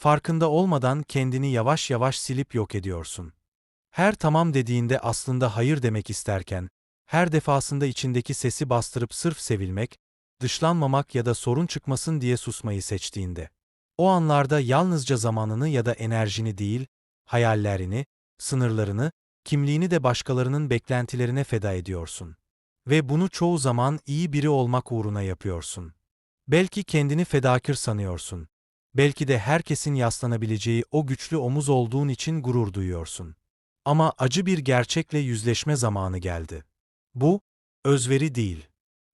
Farkında olmadan kendini yavaş yavaş silip yok ediyorsun. Her tamam dediğinde aslında hayır demek isterken, her defasında içindeki sesi bastırıp sırf sevilmek, dışlanmamak ya da sorun çıkmasın diye susmayı seçtiğinde. O anlarda yalnızca zamanını ya da enerjini değil, hayallerini, sınırlarını, kimliğini de başkalarının beklentilerine feda ediyorsun. Ve bunu çoğu zaman iyi biri olmak uğruna yapıyorsun. Belki kendini fedakar sanıyorsun. Belki de herkesin yaslanabileceği o güçlü omuz olduğun için gurur duyuyorsun. Ama acı bir gerçekle yüzleşme zamanı geldi. Bu, özveri değil.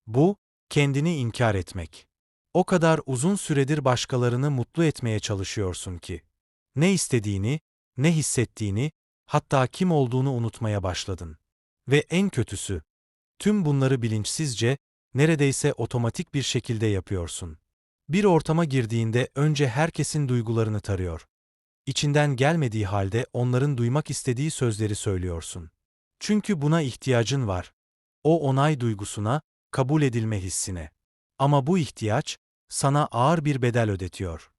Bu, kendini inkar etmek. O kadar uzun süredir başkalarını mutlu etmeye çalışıyorsun ki, ne istediğini, ne hissettiğini, hatta kim olduğunu unutmaya başladın. Ve en kötüsü, tüm bunları bilinçsizce, neredeyse otomatik bir şekilde yapıyorsun. Bir ortama girdiğinde önce herkesin duygularını tarıyor. İçinden gelmediği halde onların duymak istediği sözleri söylüyorsun. Çünkü buna ihtiyacın var. O onay duygusuna, kabul edilme hissine. Ama bu ihtiyaç, sana ağır bir bedel ödetiyor.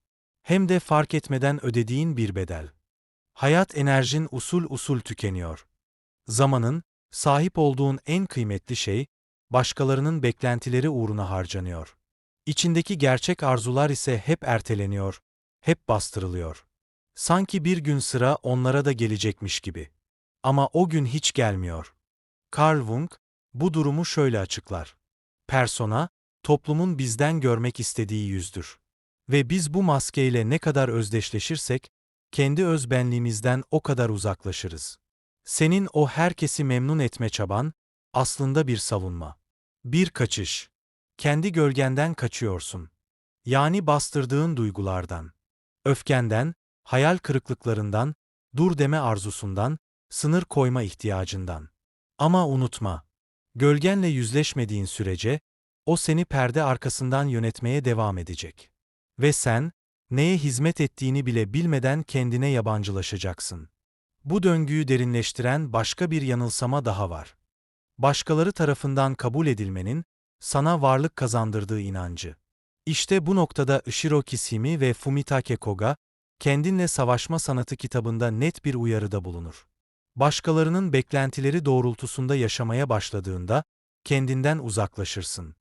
Hem de fark etmeden ödediğin bir bedel. Hayat enerjin usul usul tükeniyor. Zamanın, sahip olduğun en kıymetli şey, başkalarının beklentileri uğruna harcanıyor. İçindeki gerçek arzular ise hep erteleniyor, hep bastırılıyor. Sanki bir gün sıra onlara da gelecekmiş gibi. Ama o gün hiç gelmiyor. Carl Jung, bu durumu şöyle açıklar. Persona, toplumun bizden görmek istediği yüzdür. Ve biz bu maskeyle ne kadar özdeşleşirsek, kendi özbenliğimizden o kadar uzaklaşırız. Senin o herkesi memnun etme çaban, aslında bir savunma. Bir kaçış. Kendi gölgenden kaçıyorsun. Yani bastırdığın duygulardan. Öfkenden, hayal kırıklıklarından, dur deme arzusundan, sınır koyma ihtiyacından. Ama unutma, gölgenle yüzleşmediğin sürece, o seni perde arkasından yönetmeye devam edecek. Ve sen, neye hizmet ettiğini bile bilmeden kendine yabancılaşacaksın. Bu döngüyü derinleştiren başka bir yanılsama daha var. Başkaları tarafından kabul edilmenin, sana varlık kazandırdığı inancı. İşte bu noktada Ishiro Kishimi ve Fumitake Koga, Kendinle Savaşma Sanatı kitabında net bir uyarıda bulunur. Başkalarının beklentileri doğrultusunda yaşamaya başladığında, kendinden uzaklaşırsın.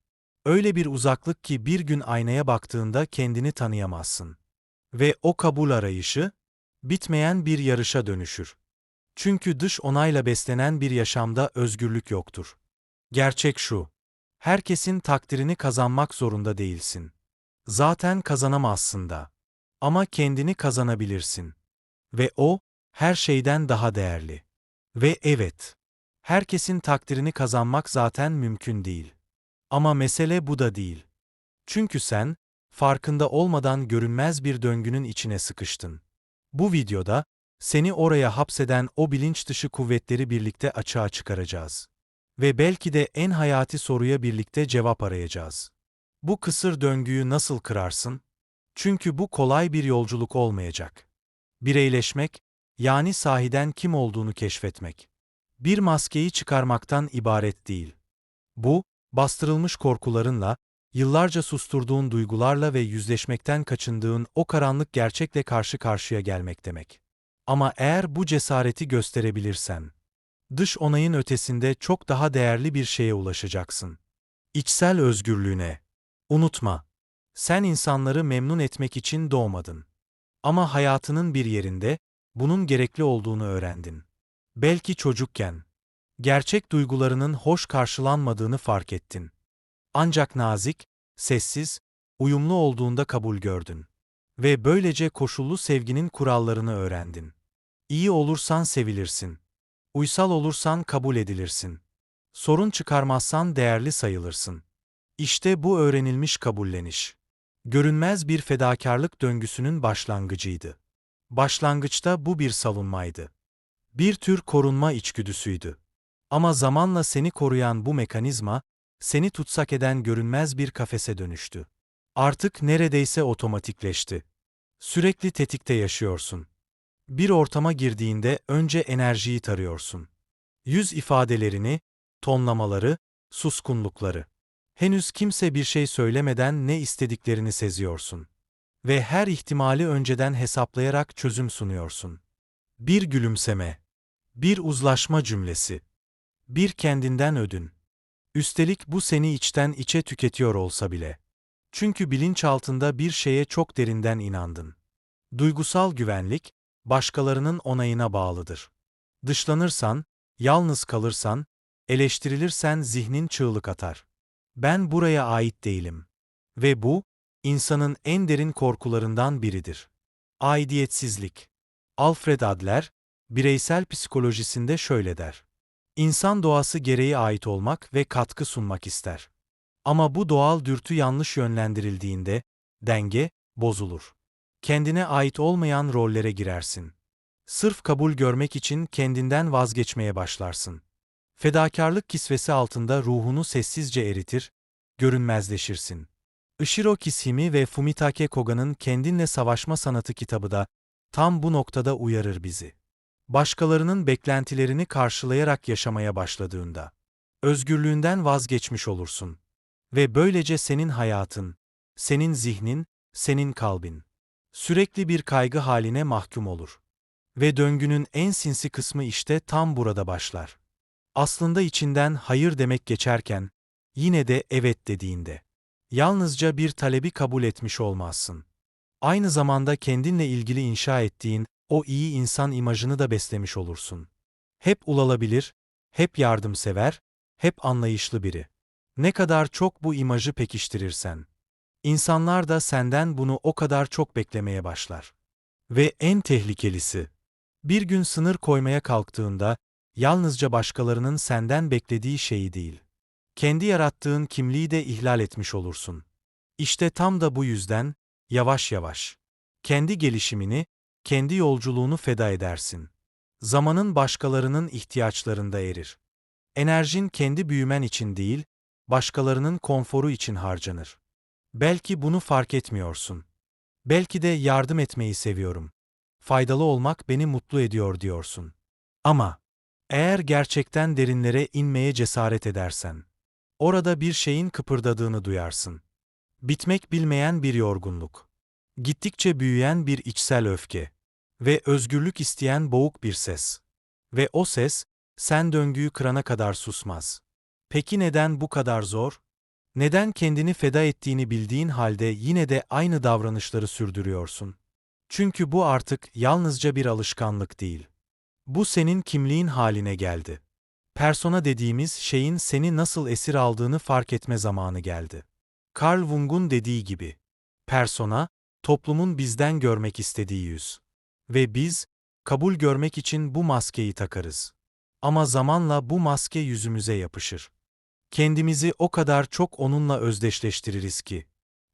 Öyle bir uzaklık ki bir gün aynaya baktığında kendini tanıyamazsın. Ve o kabul arayışı, bitmeyen bir yarışa dönüşür. Çünkü dış onayla beslenen bir yaşamda özgürlük yoktur. Gerçek şu, herkesin takdirini kazanmak zorunda değilsin. Zaten kazanamazsın da. Ama kendini kazanabilirsin. Ve o, her şeyden daha değerli. Ve evet, herkesin takdirini kazanmak zaten mümkün değil. Ama mesele bu da değil. Çünkü sen, farkında olmadan görünmez bir döngünün içine sıkıştın. Bu videoda, seni oraya hapseden o bilinç dışı kuvvetleri birlikte açığa çıkaracağız. Ve belki de en hayati soruya birlikte cevap arayacağız. Bu kısır döngüyü nasıl kırarsın? Çünkü bu kolay bir yolculuk olmayacak. Bireyleşmek, yani sahiden kim olduğunu keşfetmek. Bir maskeyi çıkarmaktan ibaret değil. Bu, bastırılmış korkularınla, yıllarca susturduğun duygularla ve yüzleşmekten kaçındığın o karanlık gerçekle karşı karşıya gelmek demek. Ama eğer bu cesareti gösterebilirsen, dış onayın ötesinde çok daha değerli bir şeye ulaşacaksın. İçsel özgürlüğüne. Unutma, sen insanları memnun etmek için doğmadın. Ama hayatının bir yerinde, bunun gerekli olduğunu öğrendin. Belki çocukken, gerçek duygularının hoş karşılanmadığını fark ettin. Ancak nazik, sessiz, uyumlu olduğunda kabul gördün. Ve böylece koşullu sevginin kurallarını öğrendin. İyi olursan sevilirsin. Uysal olursan kabul edilirsin. Sorun çıkarmazsan değerli sayılırsın. İşte bu öğrenilmiş kabulleniş. Görünmez bir fedakarlık döngüsünün başlangıcıydı. Başlangıçta bu bir savunmaydı. Bir tür korunma içgüdüsüydü. Ama zamanla seni koruyan bu mekanizma, seni tutsak eden görünmez bir kafese dönüştü. Artık neredeyse otomatikleşti. Sürekli tetikte yaşıyorsun. Bir ortama girdiğinde önce enerjiyi tarıyorsun. Yüz ifadelerini, tonlamaları, suskunlukları. Henüz kimse bir şey söylemeden ne istediklerini seziyorsun. Ve her ihtimali önceden hesaplayarak çözüm sunuyorsun. Bir gülümseme, bir uzlaşma cümlesi, bir kendinden ödün. Üstelik bu seni içten içe tüketiyor olsa bile. Çünkü bilinçaltında bir şeye çok derinden inandın. Duygusal güvenlik, başkalarının onayına bağlıdır. Dışlanırsan, yalnız kalırsan, eleştirilirsen zihnin çığlık atar. Ben buraya ait değilim. Ve bu, insanın en derin korkularından biridir. Aidiyetsizlik. Alfred Adler, bireysel psikolojisinde şöyle der. İnsan doğası gereği ait olmak ve katkı sunmak ister. Ama bu doğal dürtü yanlış yönlendirildiğinde, denge bozulur. Kendine ait olmayan rollere girersin. Sırf kabul görmek için kendinden vazgeçmeye başlarsın. Fedakarlık kisvesi altında ruhunu sessizce eritir, görünmezleşirsin. Ishiro Kishimi ve Fumitake Koga'nın Kendinle Savaşma Sanatı kitabı da tam bu noktada uyarır bizi. Başkalarının beklentilerini karşılayarak yaşamaya başladığında, özgürlüğünden vazgeçmiş olursun. Ve böylece senin hayatın, senin zihnin, senin kalbin, sürekli bir kaygı haline mahkum olur. Ve döngünün en sinsi kısmı işte tam burada başlar. Aslında içinden hayır demek geçerken, yine de evet dediğinde. Yalnızca bir talebi kabul etmiş olmazsın. Aynı zamanda kendinle ilgili inşa ettiğin o iyi insan imajını da beslemiş olursun. Hep ulaşılabilir, hep yardımsever, hep anlayışlı biri. Ne kadar çok bu imajı pekiştirirsen, insanlar da senden bunu o kadar çok beklemeye başlar. Ve en tehlikelisi, bir gün sınır koymaya kalktığında, yalnızca başkalarının senden beklediği şeyi değil, kendi yarattığın kimliği de ihlal etmiş olursun. İşte tam da bu yüzden, yavaş yavaş, kendi gelişimini, kendi yolculuğunu feda edersin. Zamanın başkalarının ihtiyaçlarında erir. Enerjin kendi büyümen için değil, başkalarının konforu için harcanır. Belki bunu fark etmiyorsun. Belki de yardım etmeyi seviyorum. Faydalı olmak beni mutlu ediyor diyorsun. Ama eğer gerçekten derinlere inmeye cesaret edersen, orada bir şeyin kıpırdadığını duyarsın. Bitmek bilmeyen bir yorgunluk. Gittikçe büyüyen bir içsel öfke. Ve özgürlük isteyen boğuk bir ses. Ve o ses, sen döngüyü kırana kadar susmaz. Peki neden bu kadar zor? Neden kendini feda ettiğini bildiğin halde yine de aynı davranışları sürdürüyorsun? Çünkü bu artık yalnızca bir alışkanlık değil. Bu senin kimliğin haline geldi. Persona dediğimiz şeyin seni nasıl esir aldığını fark etme zamanı geldi. Carl Jung'un dediği gibi, persona, toplumun bizden görmek istediği yüz. Ve biz, kabul görmek için bu maskeyi takarız. Ama zamanla bu maske yüzümüze yapışır. Kendimizi o kadar çok onunla özdeşleştiririz ki,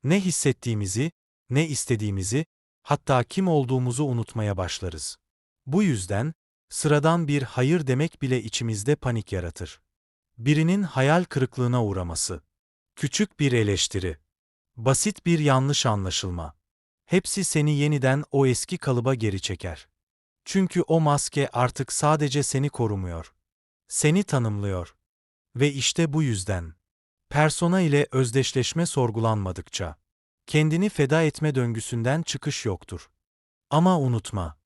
ne hissettiğimizi, ne istediğimizi, hatta kim olduğumuzu unutmaya başlarız. Bu yüzden, sıradan bir hayır demek bile içimizde panik yaratır. Birinin hayal kırıklığına uğraması, küçük bir eleştiri, basit bir yanlış anlaşılma. Hepsi seni yeniden o eski kalıba geri çeker. Çünkü o maske artık sadece seni korumuyor. Seni tanımlıyor. Ve işte bu yüzden, persona ile özdeşleşme sorgulanmadıkça, kendini feda etme döngüsünden çıkış yoktur. Ama unutma,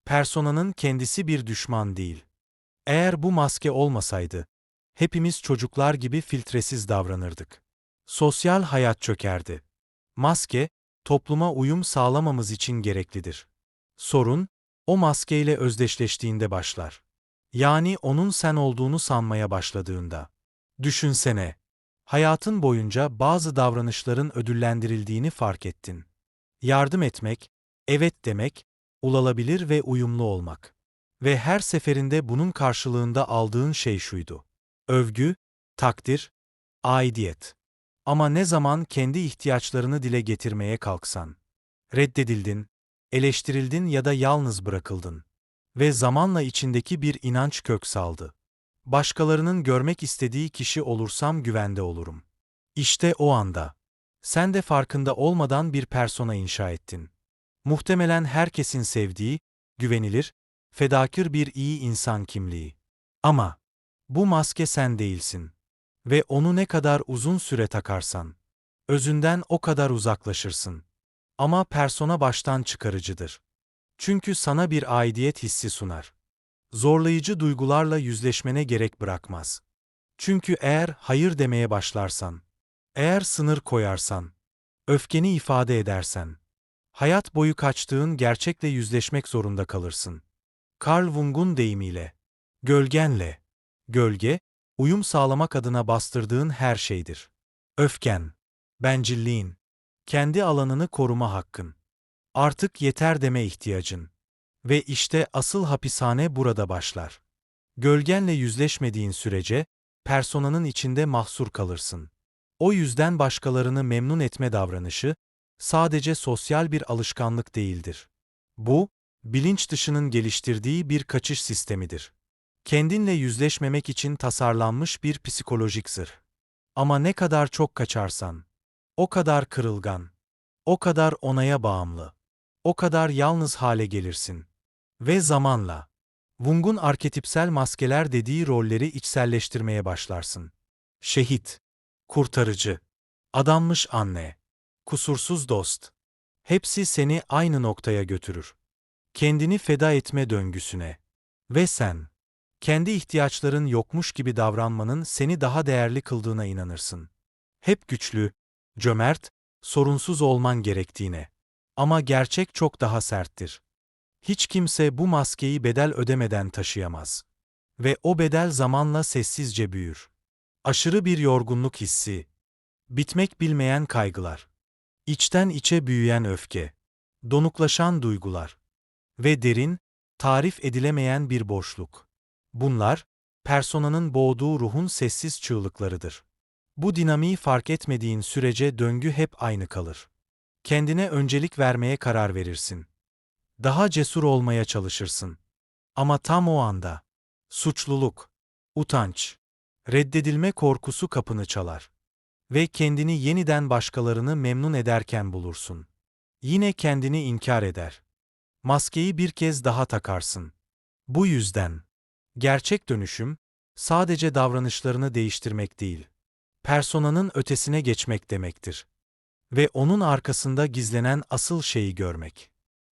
personanın kendisi bir düşman değil. Eğer bu maske olmasaydı, hepimiz çocuklar gibi filtresiz davranırdık. Sosyal hayat çökerdi. Maske, topluma uyum sağlamamız için gereklidir. Sorun, o maskeyle özdeşleştiğinde başlar. Yani onun sen olduğunu sanmaya başladığında. Düşünsene, hayatın boyunca bazı davranışların ödüllendirildiğini fark ettin. Yardım etmek, evet demek, ulaşılabilir ve uyumlu olmak. Ve her seferinde bunun karşılığında aldığın şey şuydu: övgü, takdir, aidiyet. Ama ne zaman kendi ihtiyaçlarını dile getirmeye kalksan, reddedildin, eleştirildin ya da yalnız bırakıldın. Ve zamanla içindeki bir inanç kök saldı. Başkalarının görmek istediği kişi olursam güvende olurum. İşte o anda, sen de farkında olmadan bir persona inşa ettin. Muhtemelen herkesin sevdiği, güvenilir, fedakar bir iyi insan kimliği. Ama bu maske sen değilsin. Ve onu ne kadar uzun süre takarsan, özünden o kadar uzaklaşırsın. Ama persona baştan çıkarıcıdır. Çünkü sana bir aidiyet hissi sunar. Zorlayıcı duygularla yüzleşmene gerek bırakmaz. Çünkü eğer hayır demeye başlarsan, eğer sınır koyarsan, öfkeni ifade edersen, hayat boyu kaçtığın gerçekle yüzleşmek zorunda kalırsın. Carl Jung'un deyimiyle, gölgenle, gölge, uyum sağlamak adına bastırdığın her şeydir. Öfken, bencilliğin, kendi alanını koruma hakkın. Artık yeter deme ihtiyacın. Ve işte asıl hapishane burada başlar. Gölgenle yüzleşmediğin sürece, personanın içinde mahsur kalırsın. O yüzden başkalarını memnun etme davranışı, sadece sosyal bir alışkanlık değildir. Bu, bilinç dışının geliştirdiği bir kaçış sistemidir. Kendinle yüzleşmemek için tasarlanmış bir psikolojik zırh. Ama ne kadar çok kaçarsan, o kadar kırılgan, o kadar onaya bağımlı, o kadar yalnız hale gelirsin. Ve zamanla, Jung'un arketipsel maskeler dediği rolleri içselleştirmeye başlarsın. Şehit, kurtarıcı, adanmış anne, kusursuz dost. Hepsi seni aynı noktaya götürür. Kendini feda etme döngüsüne. Ve sen, kendi ihtiyaçların yokmuş gibi davranmanın seni daha değerli kıldığına inanırsın. Hep güçlü, cömert, sorunsuz olman gerektiğine. Ama gerçek çok daha serttir. Hiç kimse bu maskeyi bedel ödemeden taşıyamaz. Ve o bedel zamanla sessizce büyür. Aşırı bir yorgunluk hissi, bitmek bilmeyen kaygılar, içten içe büyüyen öfke, donuklaşan duygular ve derin, tarif edilemeyen bir boşluk. Bunlar, personanın boğduğu ruhun sessiz çığlıklarıdır. Bu dinamiği fark etmediğin sürece döngü hep aynı kalır. Kendine öncelik vermeye karar verirsin. Daha cesur olmaya çalışırsın. Ama tam o anda, suçluluk, utanç, reddedilme korkusu kapını çalar. Ve kendini yeniden başkalarını memnun ederken bulursun. Yine kendini inkar eder. Maskeyi bir kez daha takarsın. Bu yüzden, gerçek dönüşüm, sadece davranışlarını değiştirmek değil, personanın ötesine geçmek demektir. Ve onun arkasında gizlenen asıl şeyi görmek.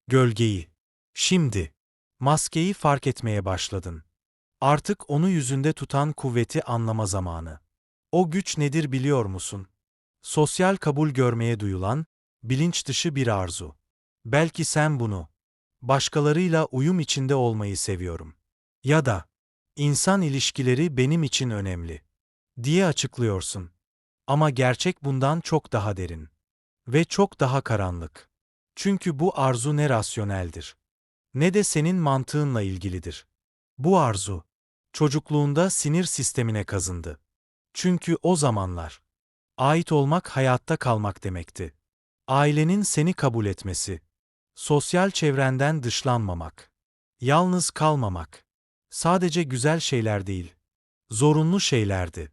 Gölgeyi. Şimdi, maskeyi fark etmeye başladın. Artık onu yüzünde tutan kuvveti anlama zamanı. O güç nedir biliyor musun? Sosyal kabul görmeye duyulan, bilinç dışı bir arzu. Belki sen bunu, başkalarıyla uyum içinde olmayı seviyorum. Ya da, insan ilişkileri benim için önemli, diye açıklıyorsun. Ama gerçek bundan çok daha derin. Ve çok daha karanlık. Çünkü bu arzu ne rasyoneldir, ne de senin mantığınla ilgilidir. Bu arzu, çocukluğunda sinir sistemine kazındı. Çünkü o zamanlar, ait olmak hayatta kalmak demekti. Ailenin seni kabul etmesi, sosyal çevrenden dışlanmamak, yalnız kalmamak, sadece güzel şeyler değil, zorunlu şeylerdi.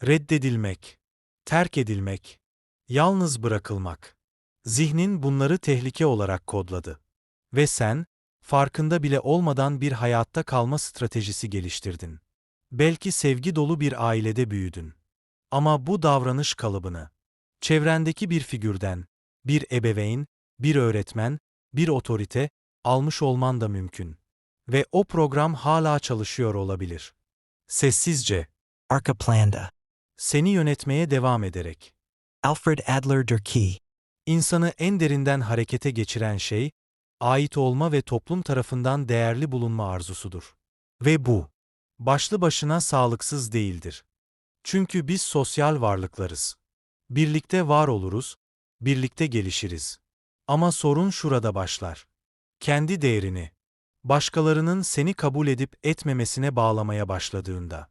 Reddedilmek, terk edilmek, yalnız bırakılmak. Zihnin bunları tehlike olarak kodladı. Ve sen, farkında bile olmadan bir hayatta kalma stratejisi geliştirdin. Belki sevgi dolu bir ailede büyüdün. Ama bu davranış kalıbını, çevrendeki bir figürden, bir ebeveyn, bir öğretmen, bir otorite, almış olman da mümkün. Ve o program hala çalışıyor olabilir. Sessizce, arka planda. seni yönetmeye devam ederek. Alfred Adler Durkee. İnsanı en derinden harekete geçiren şey, ait olma ve toplum tarafından değerli bulunma arzusudur. Ve bu, başlı başına sağlıksız değildir. Çünkü biz sosyal varlıklarız. Birlikte var oluruz, birlikte gelişiriz. Ama sorun şurada başlar. Kendi değerini, başkalarının seni kabul edip etmemesine bağlamaya başladığında.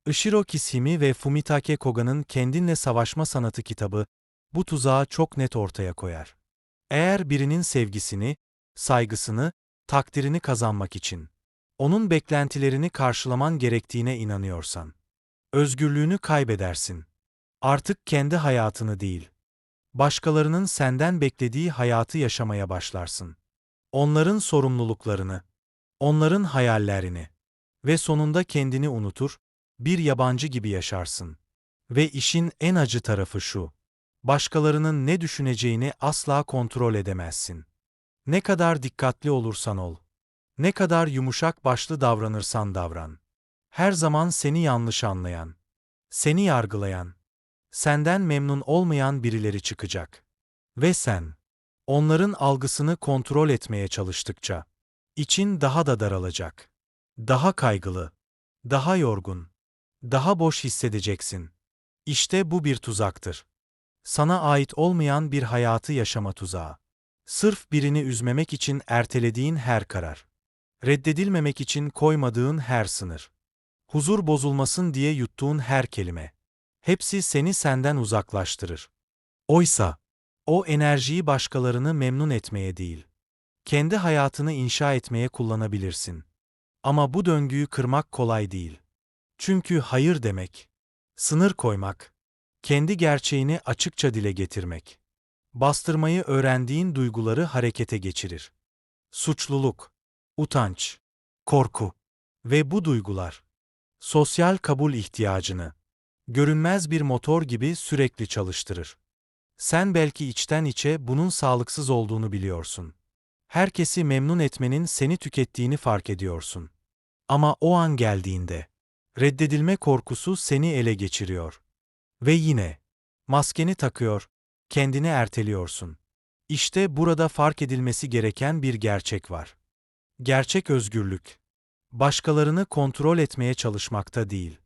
Ishiro Kishimi ve Fumitake Koga'nın Kendinle Savaşma Sanatı kitabı, bu tuzağı çok net ortaya koyar. Eğer birinin sevgisini, saygısını, takdirini kazanmak için, onun beklentilerini karşılaman gerektiğine inanıyorsan, özgürlüğünü kaybedersin. Artık kendi hayatını değil, başkalarının senden beklediği hayatı yaşamaya başlarsın. Onların sorumluluklarını, onların hayallerini ve sonunda kendini unutur, bir yabancı gibi yaşarsın. Ve işin en acı tarafı şu: Başkalarının ne düşüneceğini asla kontrol edemezsin. Ne kadar dikkatli olursan ol, ne kadar yumuşak başlı davranırsan davran. Her zaman seni yanlış anlayan, seni yargılayan, senden memnun olmayan birileri çıkacak. Ve sen, onların algısını kontrol etmeye çalıştıkça, için daha da daralacak. Daha kaygılı, daha yorgun, daha boş hissedeceksin. İşte bu bir tuzaktır. Sana ait olmayan bir hayatı yaşama tuzağı. Sırf birini üzmemek için ertelediğin her karar. Reddedilmemek için koymadığın her sınır. Huzur bozulmasın diye yuttuğun her kelime. Hepsi seni senden uzaklaştırır. Oysa, o enerjiyi başkalarını memnun etmeye değil, kendi hayatını inşa etmeye kullanabilirsin. Ama bu döngüyü kırmak kolay değil. Çünkü hayır demek, sınır koymak, kendi gerçeğini açıkça dile getirmek. Bastırmayı öğrendiğin duyguları harekete geçirir. Suçluluk, utanç, korku ve bu duygular, sosyal kabul ihtiyacını, görünmez bir motor gibi sürekli çalıştırır. Sen belki içten içe bunun sağlıksız olduğunu biliyorsun. Herkesi memnun etmenin seni tükettiğini fark ediyorsun. Ama o an geldiğinde, reddedilme korkusu seni ele geçiriyor. Ve yine, maskeni takıyor, kendini erteliyorsun. İşte burada fark edilmesi gereken bir gerçek var. Gerçek özgürlük, başkalarını kontrol etmeye çalışmakta değil,